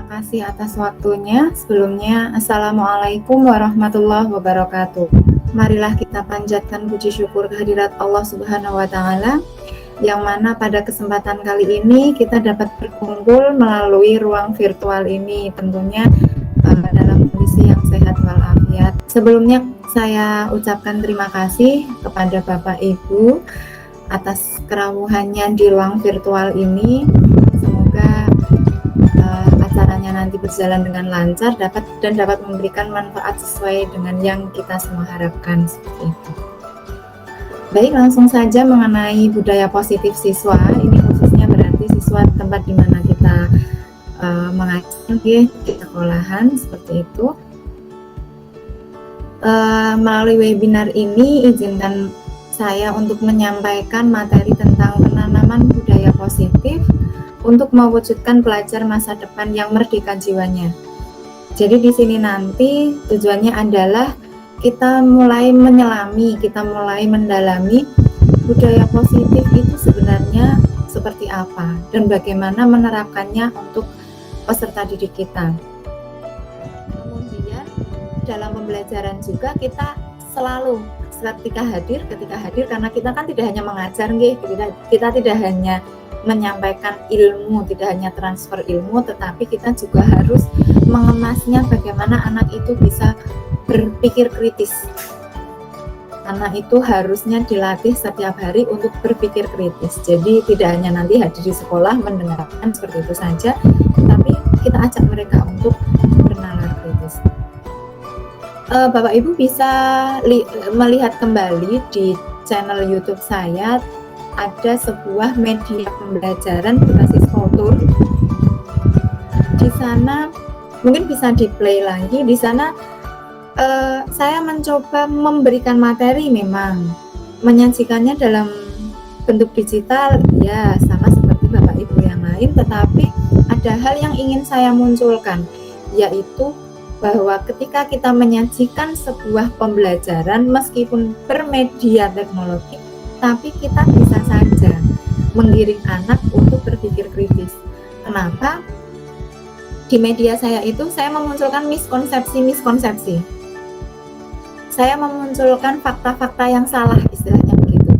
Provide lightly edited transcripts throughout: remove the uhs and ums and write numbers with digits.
terima kasih atas waktunya. Sebelumnya, Assalamualaikum warahmatullahi wabarakatuh. Marilah kita panjatkan puji syukur kehadirat Allah Subhanahu wa Ta'ala, yang mana pada kesempatan kali ini kita dapat berkumpul melalui ruang virtual ini, tentunya dalam kondisi yang sehat walafiat. Sebelumnya, saya ucapkan terima kasih kepada Bapak Ibu atas kerawuhannya di ruang virtual ini. Semoga acaranya nanti berjalan dengan lancar dapat memberikan manfaat sesuai dengan yang kita semua harapkan, seperti itu. Baik, langsung saja mengenai budaya positif siswa. Ini khususnya berarti siswa tempat di mana kita mengajar di sekolahan, seperti itu. Melalui webinar ini izinkan saya untuk menyampaikan materi tentang penanaman budaya positif untuk mewujudkan pelajar masa depan yang merdeka jiwanya. Jadi di sini nanti tujuannya adalah kita mulai menyelami, kita mulai mendalami budaya positif itu sebenarnya seperti apa dan bagaimana menerapkannya untuk peserta didik kita. Kemudian dalam pembelajaran juga kita selalu ketika hadir karena kita kan tidak hanya mengajar, kita tidak hanya menyampaikan ilmu, tidak hanya transfer ilmu, tetapi kita juga harus mengemasnya bagaimana anak itu bisa berpikir kritis. Anak itu harusnya dilatih setiap hari untuk berpikir kritis. Jadi tidak hanya nanti hadir di sekolah mendengarkan seperti itu saja, tetapi kita ajak mereka untuk bernalar kritis. Bapak Ibu bisa melihat kembali di channel YouTube saya, ada sebuah media pembelajaran berbasis kultur. Di sana mungkin bisa di-play lagi. Di sana saya mencoba memberikan materi, memang menyajikannya dalam bentuk digital, ya sama seperti Bapak Ibu yang lain, tetapi ada hal yang ingin saya munculkan, yaitu bahwa ketika kita menyajikan sebuah pembelajaran meskipun bermedia teknologi, tapi kita bisa saja menggiring anak untuk berpikir kritis. Kenapa? Di media saya itu saya memunculkan miskonsepsi. Saya memunculkan fakta-fakta yang salah, istilahnya begitu.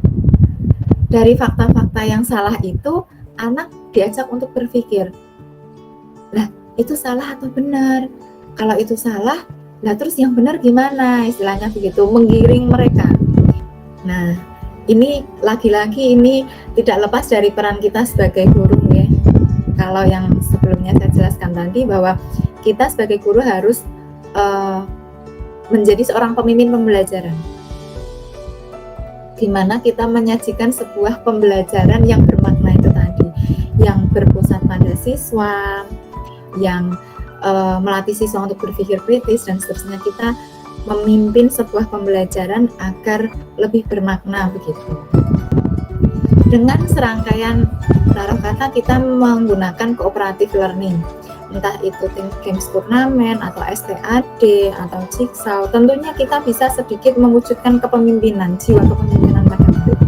Dari fakta-fakta yang salah itu, anak diajak untuk berpikir, lah itu salah atau benar? Kalau itu salah, lah terus yang benar gimana? Istilahnya begitu, menggiring mereka. Nah, ini lagi-lagi ini tidak lepas dari peran kita sebagai guru, ya. Kalau yang sebelumnya saya jelaskan tadi bahwa kita sebagai guru harus menjadi seorang pemimpin pembelajaran, di mana kita menyajikan sebuah pembelajaran yang bermakna itu tadi, yang berpusat pada siswa, yang melatih siswa untuk berpikir kritis dan seterusnya. Kita memimpin sebuah pembelajaran agar lebih bermakna, begitu. Dengan serangkaian taruh kata kita menggunakan cooperative learning, entah itu games turnamen atau STAD atau jigsaw, tentunya kita bisa sedikit mewujudkan kepemimpinan, jiwa kepemimpinan pada murid.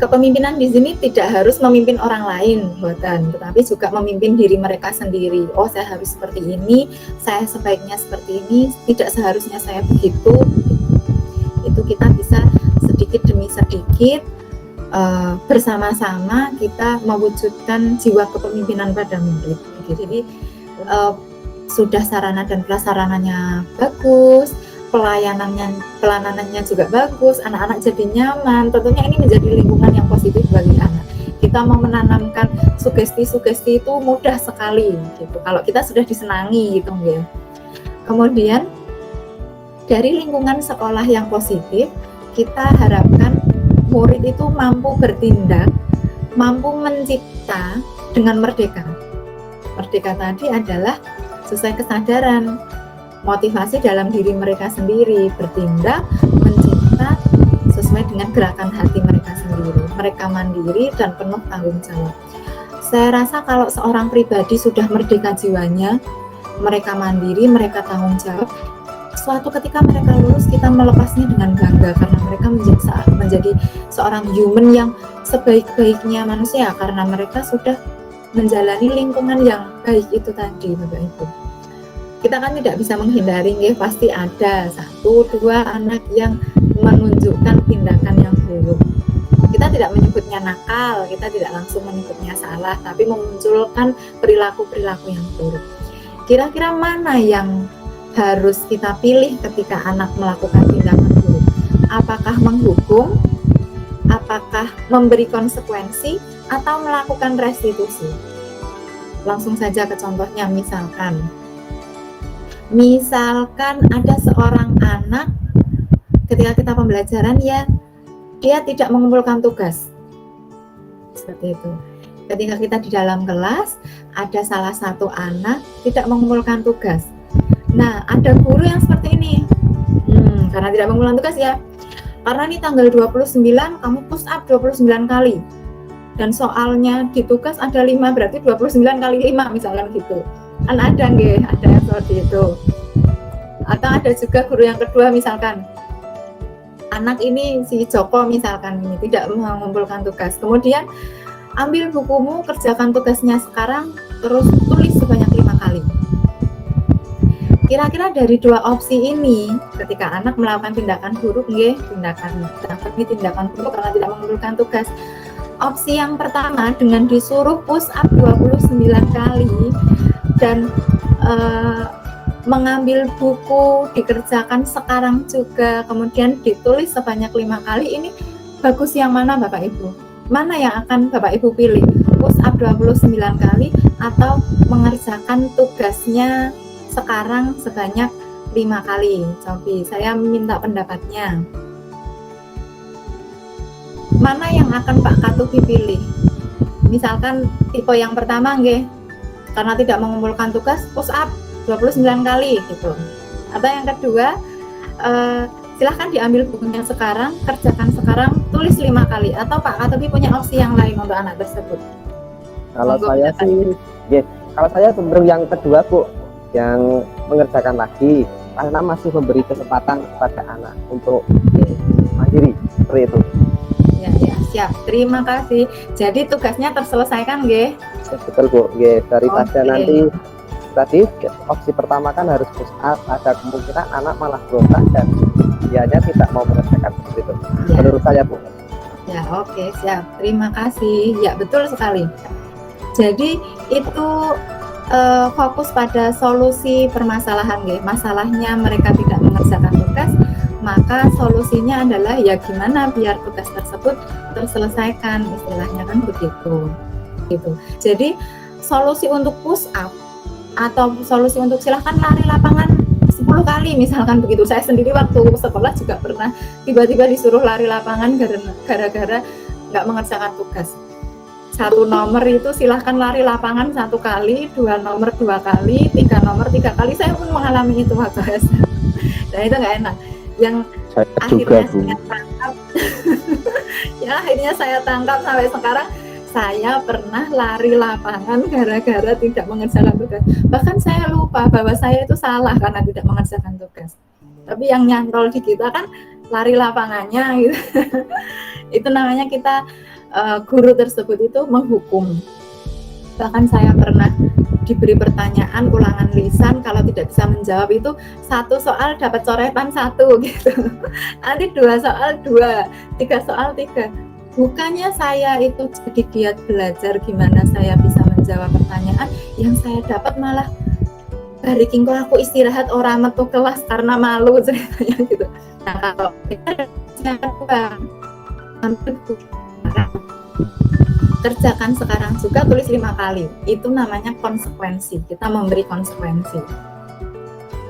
Kepemimpinan di sini tidak harus memimpin orang lain, tetapi juga memimpin diri mereka sendiri. Oh, saya harus seperti ini, saya sebaiknya seperti ini, tidak seharusnya saya begitu. Itu kita bisa sedikit demi sedikit bersama-sama kita mewujudkan jiwa kepemimpinan pada murid. Jadi sudah sarana dan prasarananya bagus, pelayanannya juga bagus, anak-anak jadi nyaman, tentunya ini menjadi lingkungan yang positif bagi anak. Kita mau menanamkan sugesti-sugesti itu mudah sekali, gitu. Kalau kita sudah disenangi, gitu, ya. Kemudian dari lingkungan sekolah yang positif, kita harapkan murid itu mampu bertindak, mampu mencipta dengan merdeka. Merdeka tadi adalah sesuai kesadaran, motivasi dalam diri mereka sendiri, bertindak, mencipta sesuai dengan gerakan hati mereka sendiri. Mereka mandiri dan penuh tanggung jawab. Saya rasa kalau seorang pribadi sudah merdeka jiwanya, mereka mandiri, mereka tanggung jawab, suatu ketika mereka lulus, kita melepasnya dengan bangga karena mereka menjadi seorang human yang sebaik-baiknya manusia, karena mereka sudah menjalani lingkungan yang baik itu tadi, Bapak Ibu. Kita kan tidak bisa menghindari, pasti ada 1-2 anak yang menunjukkan tindakan yang buruk. Kita tidak menyebutnya nakal, kita tidak langsung menyebutnya salah, tapi memunculkan perilaku-perilaku yang buruk. Kira-kira mana yang harus kita pilih ketika anak melakukan tindakan buruk? Apakah menghukum, apakah memberi konsekuensi, atau melakukan restitusi? Langsung saja ke contohnya, misalkan ada seorang anak ketika kita pembelajaran ya dia tidak mengumpulkan tugas, seperti itu. Ketika kita di dalam kelas ada salah satu anak tidak mengumpulkan tugas, nah ada guru yang seperti ini, karena tidak mengumpulkan tugas ya, karena ini tanggal 29 kamu push up 29 kali dan soalnya di tugas ada 5, berarti 29 kali 5 misalkan gitu. Kan ada yang seperti itu. Atau ada juga guru yang kedua, misalkan anak ini si Joko misalkan ini tidak mengumpulkan tugas, kemudian ambil bukumu, kerjakan tugasnya sekarang, terus tulis sebanyak 5 kali. Kira-kira dari 2 opsi ini, ketika anak melakukan tindakan buruk, tindakan buruk karena tidak mengumpulkan tugas, opsi yang pertama dengan disuruh push up 29 kali dan mengambil buku dikerjakan sekarang juga, kemudian ditulis sebanyak 5 kali, ini bagus yang mana Bapak Ibu? Mana yang akan Bapak Ibu pilih? Push up 29 kali atau mengerjakan tugasnya sekarang sebanyak 5 kali? Cobi, saya minta pendapatnya. Mana yang akan Pak Katubi pilih? Misalkan tipe yang pertama karena tidak mengumpulkan tugas, push up 29 kali gitu. Atau yang kedua, silahkan diambil bukunya sekarang, kerjakan sekarang, tulis 5 kali. Atau Pak Katubi punya opsi yang lain untuk anak tersebut? Kalau saya cenderung yang kedua Bu, yang mengerjakan lagi, karena masih memberi kesempatan kepada anak untuk mandiri, seperti itu. Ya, siap. Terima kasih. Jadi tugasnya terselesaikan, Betul Bu, daripada nanti tadi opsi pertama kan harus push up, ada kemungkinan anak malah berontak dan dianya tidak mau mengerjakan seperti itu. Ya. Menurut saya Bu. Ya, oke, siap. Terima kasih. Ya, betul sekali. Jadi itu fokus pada solusi permasalahan, masalahnya mereka tidak mengerjakan tugas, maka solusinya adalah ya gimana biar tugas tersebut terselesaikan, istilahnya kan begitu. Gitu. Jadi solusi untuk push up atau solusi untuk silahkan lari lapangan 10 kali misalkan begitu. Saya sendiri waktu sekolah juga pernah tiba-tiba disuruh lari lapangan gara-gara nggak mengerjakan tugas. 1 nomor itu silahkan lari lapangan 1 kali, 2 nomor 2 kali, 3 nomor 3 kali. Saya pun mengalami itu waktu SD. Dan itu nggak enak. Yang saya akhirnya juga, saya tangkap yang akhirnya saya tangkap sampai sekarang, saya pernah lari lapangan gara-gara tidak mengerjakan tugas. Bahkan saya lupa bahwa saya itu salah karena tidak mengerjakan tugas. Tapi yang nyantol di kita kan lari lapangannya gitu. Itu namanya kita guru tersebut itu menghukum. Bahkan saya pernah diberi pertanyaan ulangan lisan, kalau tidak bisa menjawab itu 1 soal dapat coretan 1 gitu. Nanti 2 soal 2, 3 soal 3. Bukannya saya itu jadi giat belajar gimana saya bisa menjawab pertanyaan, yang saya dapat malah bariking kok aku istirahat orang metu kelas karena malu ceritanya gitu. Nah, kalau kita kerjakan sekarang juga, tulis 5 kali. Itu namanya konsekuensi. Kita memberi konsekuensi.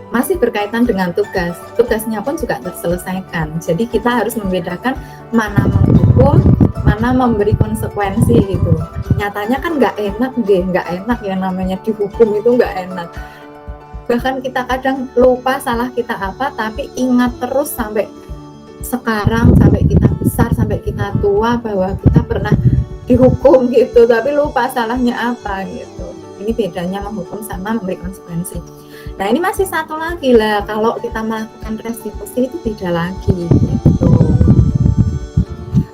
Masih berkaitan dengan tugas. Tugasnya pun juga terselesaikan. Jadi kita harus membedakan mana menghukum, mana memberi konsekuensi gitu. Nyatanya kan nggak enak yang namanya dihukum itu nggak enak. Bahkan kita kadang lupa salah kita apa, tapi ingat terus sampai sekarang, sampai kita besar, sampai kita tua bahwa kita pernah dihukum gitu, tapi lupa salahnya apa gitu. Ini bedanya menghukum sama memberi konsekuensi. Nah, ini masih satu lagi lah, kalau kita melakukan restitusi itu beda lagi gitu.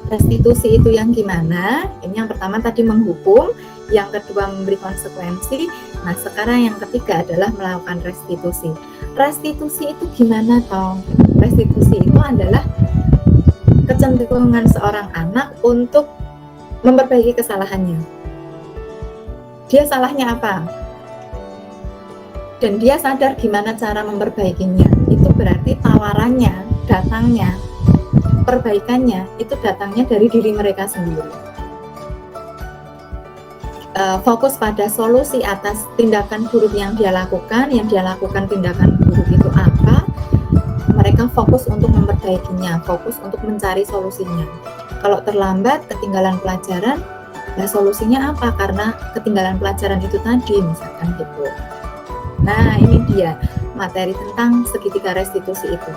Restitusi itu yang gimana? Ini yang pertama tadi menghukum, yang kedua memberi konsekuensi. Nah, sekarang yang ketiga adalah melakukan restitusi. Restitusi itu gimana toh? Restitusi itu adalah kecenderungan seorang anak untuk memperbaiki kesalahannya. Dia salahnya apa? Dan dia sadar gimana cara memperbaikinya. Itu berarti tawarannya, datangnya, perbaikannya itu datangnya dari diri mereka sendiri. Fokus pada solusi atas tindakan buruk yang dia lakukan tindakan buruk itu apa, mereka fokus untuk memperbaikinya, fokus untuk mencari solusinya. Kalau terlambat, ketinggalan pelajaran, nah solusinya apa? Karena ketinggalan pelajaran itu tadi, misalkan gitu. Nah, ini dia materi tentang segitiga restitusi itu.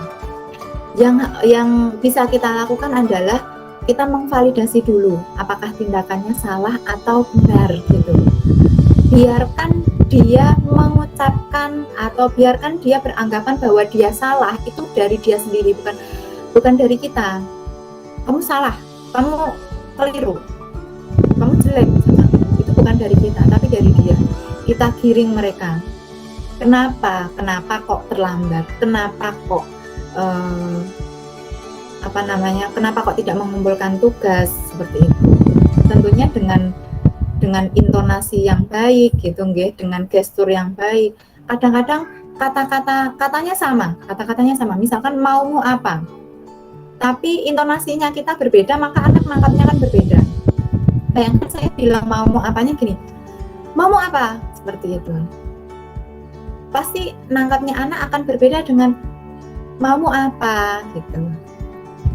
Yang bisa kita lakukan adalah kita mengvalidasi dulu apakah tindakannya salah atau benar gitu. Biarkan dia mengucapkan atau biarkan dia beranggapan bahwa dia salah itu dari dia sendiri, bukan dari kita. Kamu salah, kamu keliru, kamu jelek, itu bukan dari kita, tapi dari dia. Kita giring mereka. Kenapa kok terlambat? Kenapa kok kenapa kok tidak mengumpulkan tugas seperti itu? Tentunya dengan intonasi yang baik gitu nggih, dengan gestur yang baik. Kadang-kadang kata-katanya sama. Misalkan maumu apa? Tapi intonasinya kita berbeda, maka anak nangkapnya kan berbeda. Bayangkan saya bilang maumu apanya gini. Maumu apa? Seperti itu. Pasti nangkapnya anak akan berbeda dengan maumu apa gitu.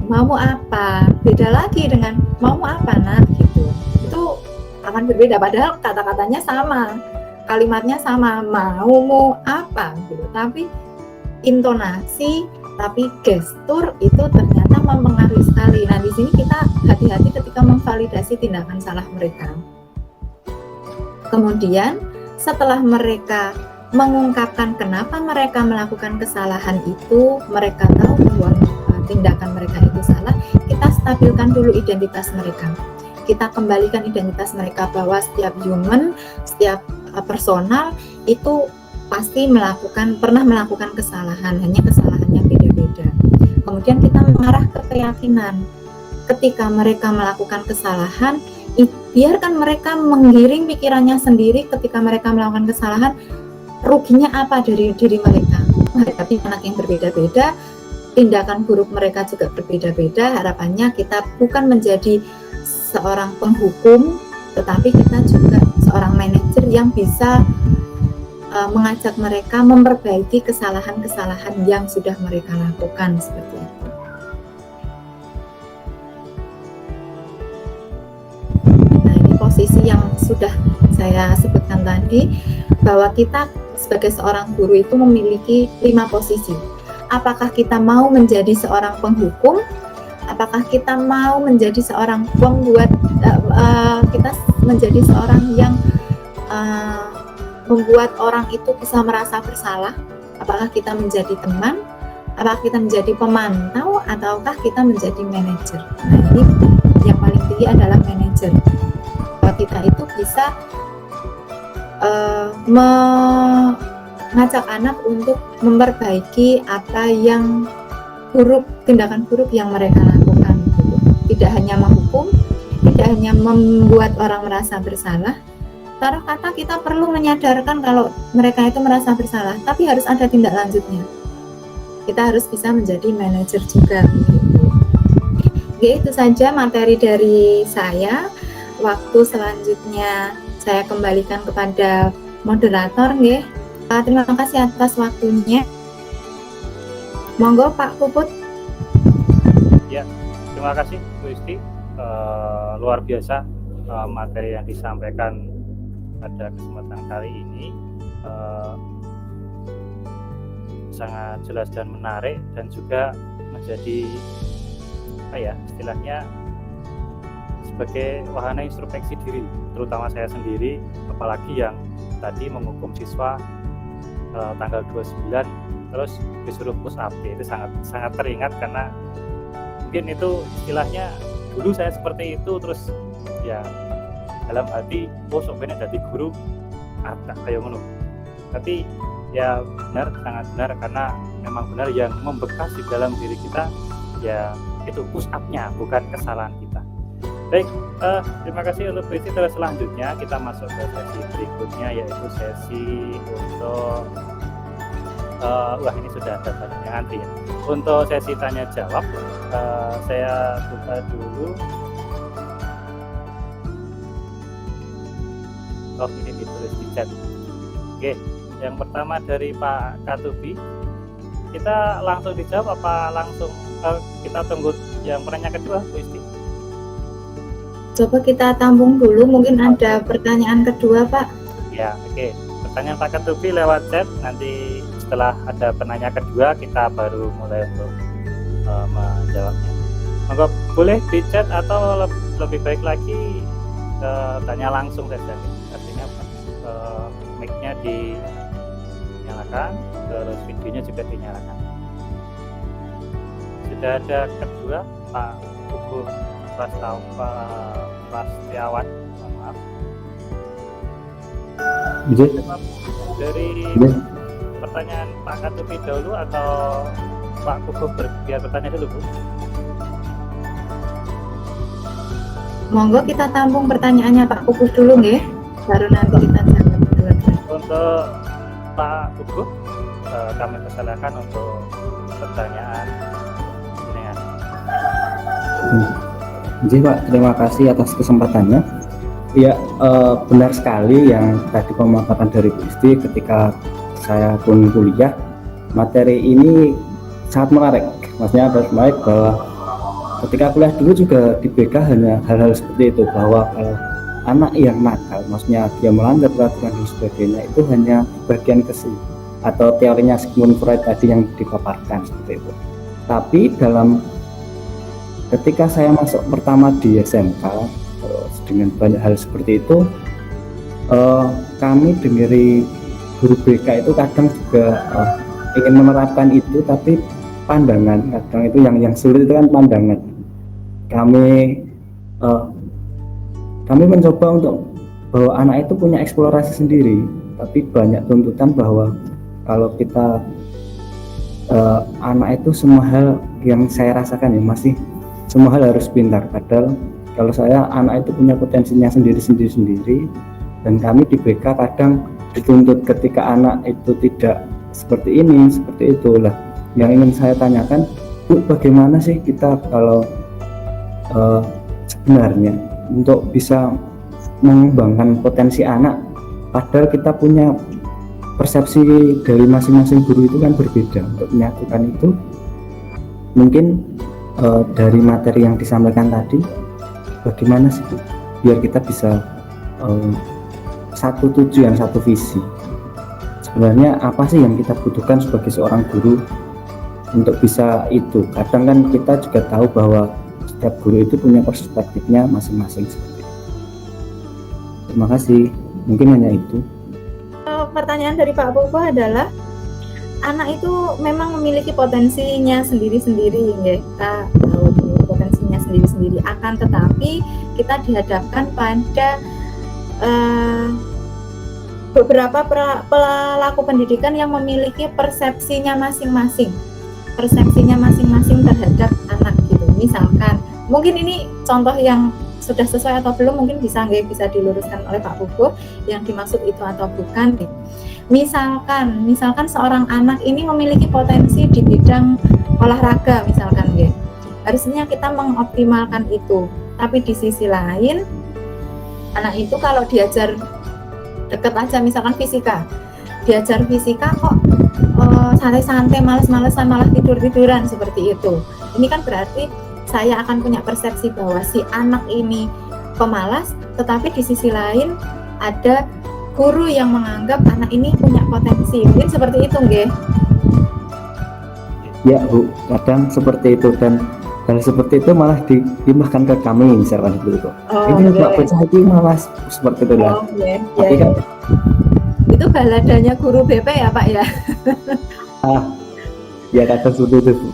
Maumu apa? Beda lagi dengan maumu apa nak gitu. Itu akan berbeda padahal kata-katanya sama. Kalimatnya sama, maumu apa gitu. Tapi intonasi, tapi gestur itu ternyata mempengaruhi sekali. Nah, di sini kita hati-hati ketika memvalidasi tindakan salah mereka. Kemudian setelah mereka mengungkapkan kenapa mereka melakukan kesalahan itu, mereka tahu bahwa tindakan mereka itu salah, kita stabilkan dulu identitas mereka. Kita kembalikan identitas mereka bahwa setiap human, setiap personal itu pasti pernah melakukan kesalahan, hanya kesalahannya beda-beda. Kemudian kita mengarah ke keyakinan. Ketika mereka melakukan kesalahan, biarkan mereka menggiring pikirannya sendiri ketika mereka melakukan kesalahan. Ruginya apa dari diri mereka? Menghadapi anak yang berbeda-beda, tindakan buruk mereka juga berbeda-beda. Harapannya kita bukan menjadi seorang penghukum, tetapi kita juga seorang manajer yang bisa mengajak mereka memperbaiki kesalahan-kesalahan yang sudah mereka lakukan seperti itu. Nah, ini posisi yang sudah saya sebutkan tadi, bahwa kita sebagai seorang guru itu memiliki 5 posisi. Apakah kita mau menjadi seorang penghukum? Apakah kita mau menjadi seorang pembuat, kita menjadi seorang yang membuat orang itu bisa merasa bersalah? Apakah kita menjadi teman? Apakah kita menjadi pemantau? Ataukah kita menjadi manajer? Nah, ini yang paling tinggi adalah manajer. Bahwa kita itu bisa mengajak anak untuk memperbaiki apa yang buruk, tindakan buruk yang mereka lakukan. Tidak hanya menghukum, tidak hanya membuat orang merasa bersalah. Taruh kata kita perlu menyadarkan kalau mereka itu merasa bersalah, tapi harus ada tindak lanjutnya. Kita harus bisa menjadi manajer juga. Oke, itu saja materi dari saya. Waktu selanjutnya saya kembalikan kepada moderator, nggih. Terima kasih atas waktunya. Monggo Pak Puput. Ya, terima kasih Bu Isti. Luar biasa materi yang disampaikan pada kesempatan kali ini, sangat jelas dan menarik, dan juga menjadi istilahnya sebagai wahana introspeksi diri, terutama saya sendiri, apalagi yang tadi menghukum siswa tanggal 29 terus disuruh push up, itu sangat teringat, karena mungkin itu istilahnya dulu saya seperti itu, terus ya dalam hati sok pengen dadi guru ada kayak ngono. Tapi ya benar, sangat benar, karena memang benar yang membekas di dalam diri kita ya itu push up-nya, bukan kesalahan kita. Baik, terima kasih untuk visi. Terus selanjutnya kita masuk ke sesi berikutnya, yaitu sesi untuk wah ini sudah ada banyak yang antri ya. Untuk sesi tanya jawab, saya buka dulu. Oh, ini ditulis di chat. Oke, yang pertama dari Pak Katubi. Kita langsung dijawab apa langsung kita tunggu yang pertanyaan kedua, Bu Isti? Coba kita tampung dulu, mungkin ada pertanyaan kedua, Pak. Ya, oke. Pertanyaan Pak Katubi lewat chat. Nanti setelah ada penanya kedua, kita baru mulai untuk menjawabnya. Monggo boleh di chat atau lebih baik lagi tanya langsung saja. Artinya mic-nya dinyalakan, terus videonya juga dinyalakan. Sudah ada kedua, Pak Hugo Prastiawan, mohon maaf. Dari pertanyaan Pak Katubi dahulu atau Pak Hugo biar bertanya dulu, Bu? Monggo kita tampung pertanyaannya Pak Kukus dulu nggih, baru nanti kita jawab dua-dua. Untuk Pak Hugo, kami persilakan untuk pertanyaan jenengan. Jadi Pak, terima kasih atas kesempatannya. Ya, benar sekali yang tadi pemaparan dari Bu Isti. Ketika saya pun kuliah, materi ini sangat menarik. Maksudnya menarik bahwa ketika kuliah dulu juga di BK hanya hal-hal seperti itu, bahwa kalau anak yang nakal, maksudnya dia melanggar peraturan dan sebagainya, itu hanya bagian kesu atau teorinya Sigmund Freud tadi yang dipaparkan seperti itu. Tapi ketika saya masuk pertama di SMK, dengan banyak hal seperti itu, kami dari guru BK itu kadang juga ingin menerapkan itu, tapi pandangan kadang itu yang sulit itu kan pandangan. Kami mencoba untuk bahwa anak itu punya eksplorasi sendiri, tapi banyak tuntutan bahwa kalau kita anak itu semua hal yang saya rasakan ya masih semua hal harus pintar. Padahal kalau saya anak itu punya potensinya sendiri, dan kami di BK kadang dituntut ketika anak itu tidak seperti ini, seperti itulah. Yang ingin saya tanyakan, Bu, bagaimana sih kita kalau sebenarnya untuk bisa mengembangkan potensi anak, padahal kita punya persepsi dari masing-masing guru itu kan berbeda. Untuk menyatukan itu mungkin dari materi yang disampaikan tadi, bagaimana sih Bu, biar kita bisa satu tujuan, satu visi. Sebenarnya apa sih yang kita butuhkan sebagai seorang guru untuk bisa itu? Kadang kan kita juga tahu bahwa setiap guru itu punya perspektifnya masing-masing seperti itu. Terima kasih, mungkin hanya itu. Pertanyaan dari Pak Bobo adalah, anak itu memang memiliki potensinya sendiri-sendiri, ya. Kita tahu potensinya sendiri-sendiri, akan tetapi kita dihadapkan pada beberapa pelaku pendidikan yang memiliki persepsinya masing-masing terhadap anak gitu. Misalkan, mungkin ini contoh yang sudah sesuai atau belum, mungkin bisa diluruskan oleh Pak Hugo yang dimaksud itu atau bukan. Misalkan seorang anak ini memiliki potensi di bidang olahraga misalkan, harusnya kita mengoptimalkan itu. Tapi di sisi lain, anak itu kalau diajar deket aja, misalkan diajar fisika kok santai-santai, males-malesan, malah tidur-tiduran seperti itu. Ini kan berarti saya akan punya persepsi bahwa si anak ini pemalas, tetapi di sisi lain ada guru yang menganggap anak ini punya potensi. Mungkin seperti itu, nggih? Ya Bu, kadang seperti itu, dan hal seperti itu malah dilimpahkan ke kami misalkan begitu. Ini Pak bocah itu malas seperti itu lah. Tapi kan itu baladanya guru BP ya Pak ya? Ya kadang seperti itu.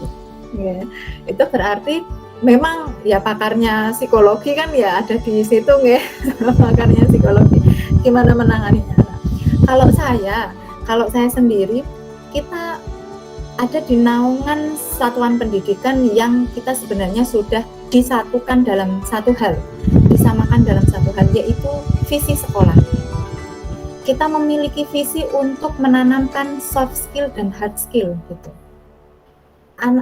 Ya, itu berarti memang ya pakarnya psikologi kan ya ada di situ ya. Pakarnya psikologi gimana menanganinya. Kalau saya sendiri, kita ada di naungan satuan pendidikan yang kita sebenarnya sudah disatukan dalam satu hal, disamakan dalam satu hal, yaitu visi sekolah. Kita memiliki visi untuk menanamkan soft skill dan hard skill gitu.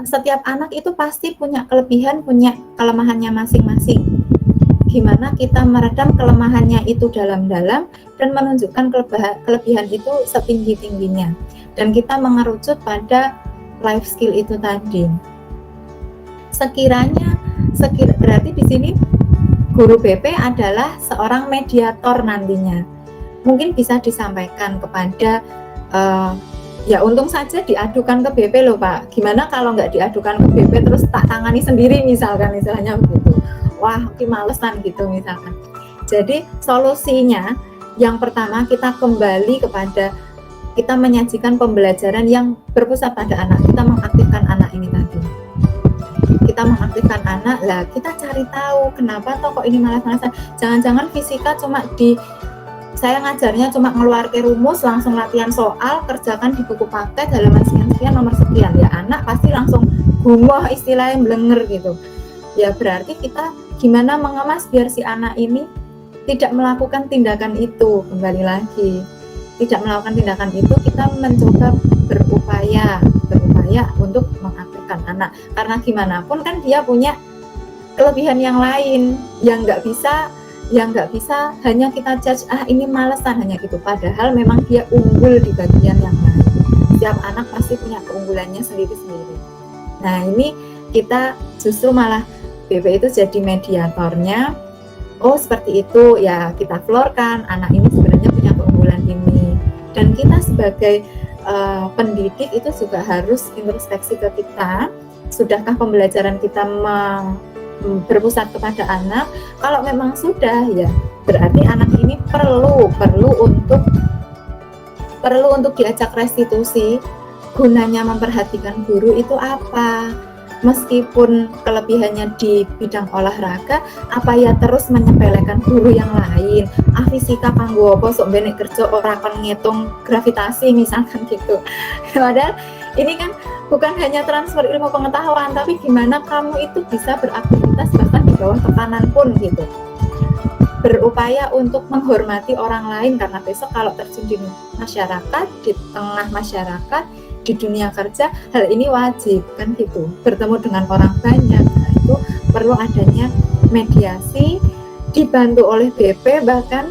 Setiap anak itu pasti punya kelebihan, punya kelemahannya masing-masing. Gimana kita meredam kelemahannya itu dalam-dalam dan menunjukkan kelebihan itu setinggi-tingginya. Dan kita mengerucut pada life skill itu tadi. Berarti di sini guru BP adalah seorang mediator nantinya. Mungkin bisa disampaikan kepada ya untung saja diadukan ke BP loh Pak. Gimana kalau nggak diadukan ke BP terus tak tangani sendiri misalnya begitu. Wah, malesan gitu misalkan. Jadi solusinya yang pertama kita kembali kepada kita menyajikan pembelajaran yang berpusat pada anak. Kita mengaktifkan anak ini tadi. Kita mengaktifkan anak, lah kita cari tahu kenapa toh kok ini malas-malasan. Jangan-jangan fisika saya ngajarnya cuma ngeluarkan rumus, langsung latihan soal, kerjakan di buku paket, halaman sekian-sekian, nomor sekian. Ya anak pasti langsung gumoh istilahnya blenger gitu. Ya berarti kita gimana mengemas biar si anak ini tidak melakukan tindakan itu, kembali lagi. Tidak melakukan tindakan itu, kita mencoba berupaya untuk mengaktifkan anak. Karena gimana pun kan dia punya kelebihan yang lain yang nggak bisa hanya kita judge ini malesan hanya gitu. Padahal memang dia unggul di bagian yang lain. Setiap anak pasti punya keunggulannya sendiri-sendiri. Nah ini kita justru malah BP itu jadi mediatornya. Oh seperti itu ya, kita florkan anak ini sebenarnya punya keunggulan ini. Dan kita sebagai pendidik itu juga harus introspeksi ke kita. Sudahkah pembelajaran kita berpusat kepada anak? Kalau memang sudah, ya berarti anak ini perlu untuk diajak restitusi. Gunanya memperhatikan guru itu apa? Meskipun kelebihannya di bidang olahraga, apa ya terus menyepelekan guru yang lain? Fisika kanggo apa sok benek kerja ora kon ngitung gravitasi misalkan gitu. Padahal ini kan bukan hanya transfer ilmu pengetahuan, tapi gimana kamu itu bisa beraktivitas bahkan di bawah tekanan pun gitu. Berupaya untuk menghormati orang lain, karena besok kalau terjun di masyarakat, di tengah masyarakat, di dunia kerja, hal ini wajib kan gitu. Bertemu dengan orang banyak, nah itu perlu adanya mediasi dibantu oleh BP bahkan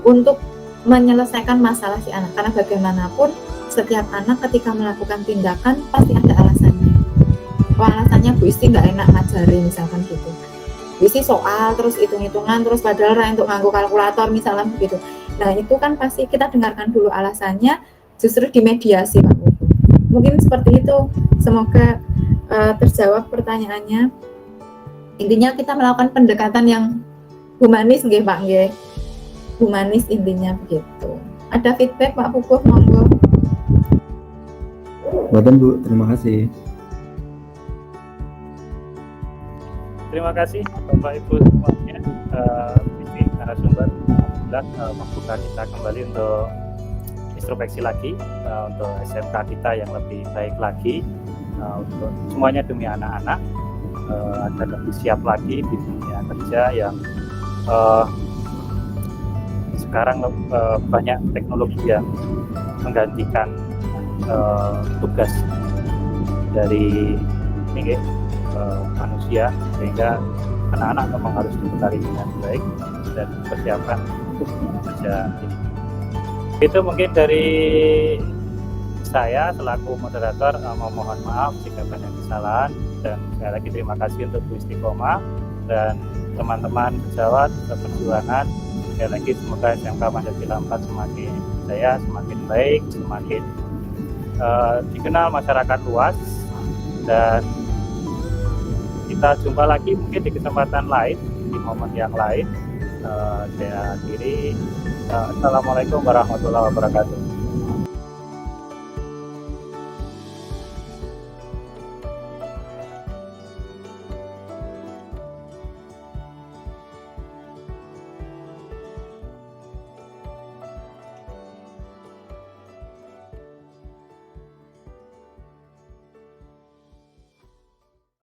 untuk menyelesaikan masalah si anak. Karena bagaimanapun setiap anak ketika melakukan tindakan pasti ada alasannya. Alasannya Bu Isti nggak enak ngajarin misalkan gitu. Bu Isti soal terus hitung-hitungan terus padahal untuk nganggo kalkulator misalnya begitu. Nah itu kan pasti kita dengarkan dulu alasannya, justru dimediasi Pak Putu. Mungkin seperti itu. Semoga terjawab pertanyaannya. Intinya kita melakukan pendekatan yang humanis nggih Pak nggih. Humanis intinya begitu. Ada feedback Pak Pupuh, monggo. Badan Bu, terima kasih. Terima kasih Bapak Ibu semuanya. Ini narasumber membuka kita kembali untuk introspeksi lagi untuk SMK kita yang lebih baik lagi, untuk semuanya demi anak-anak agar lebih siap lagi di dunia kerja yang sekarang banyak teknologi yang menggantikan tugas dari ini manusia, sehingga anak-anak memang harus dibekali dengan baik dan persiapan untuk kerja ini. Itu mungkin dari saya selaku moderator, mohon maaf jika banyak kesalahan, dan sekali lagi terima kasih untuk Bu Istiqomah dan teman-teman pejabat perjuangan. Sekali lagi semoga SMK Pancasila 4 semakin jaya, semakin baik, semakin dikenal masyarakat luas, dan kita jumpa lagi mungkin di kesempatan lain, di momen yang lain. Saya akhiri. Assalamualaikum warahmatullahi wabarakatuh.